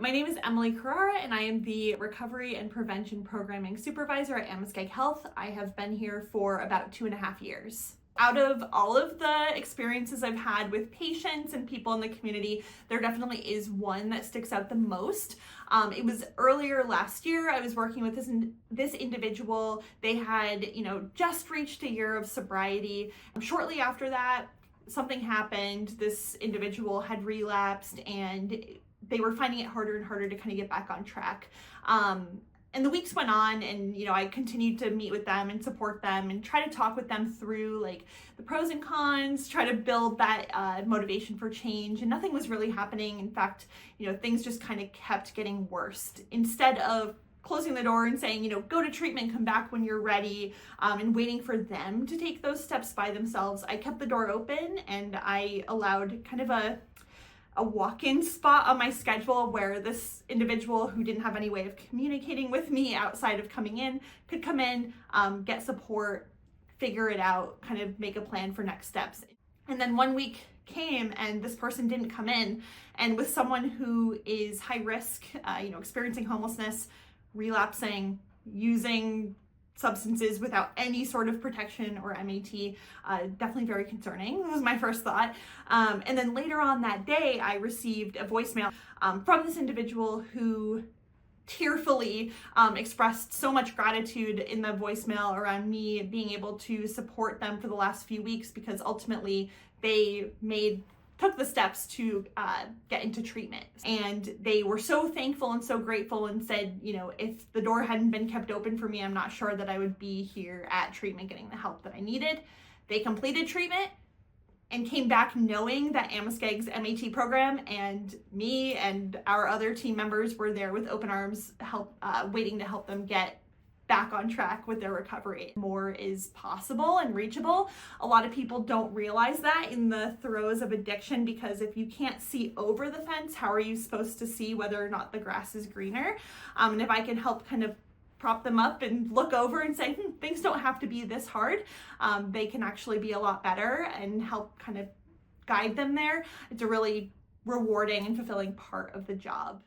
My name is Emily Carrara, and I am the Recovery and Prevention Programming Supervisor at Amoskeag Health. I have been here for about 2.5 years. Out of all of the experiences I've had with patients and people in the community, there definitely is one that sticks out the most. It was earlier last year. I was working with this individual. They had, just reached a year of sobriety. Shortly after that, something happened. This individual had relapsed, and they were finding it harder and harder to kind of get back on track. And the weeks went on, and I continued to meet with them and support them and try to talk with them through like the pros and cons, try to build that motivation for change. And nothing was really happening. In fact, things just kind of kept getting worse. Instead of closing the door and saying, go to treatment, come back when you're ready, and waiting for them to take those steps by themselves, I kept the door open, and I allowed kind of a walk-in spot on my schedule where this individual who didn't have any way of communicating with me outside of coming in could come in, get support, figure it out, kind of make a plan for next steps. And then 1 week came and this person didn't come in. And with someone who is high risk, experiencing homelessness, relapsing, using substances without any sort of protection or MAT, definitely very concerning. That was my first thought. And then later on that day, I received a voicemail from this individual who tearfully expressed so much gratitude in the voicemail around me being able to support them for the last few weeks, because ultimately they took the steps to get into treatment. And they were so thankful and so grateful and said, if the door hadn't been kept open for me, I'm not sure that I would be here at treatment getting the help that I needed. They completed treatment and came back knowing that Amoskeag's MAT program and me and our other team members were there with open arms, waiting to help them get back on track with their recovery. More is possible and reachable. A lot of people don't realize that in the throes of addiction, because if you can't see over the fence, how are you supposed to see whether or not the grass is greener? And if I can help kind of prop them up and look over and say, things don't have to be this hard. They can actually be a lot better, and help kind of guide them there. It's a really rewarding and fulfilling part of the job.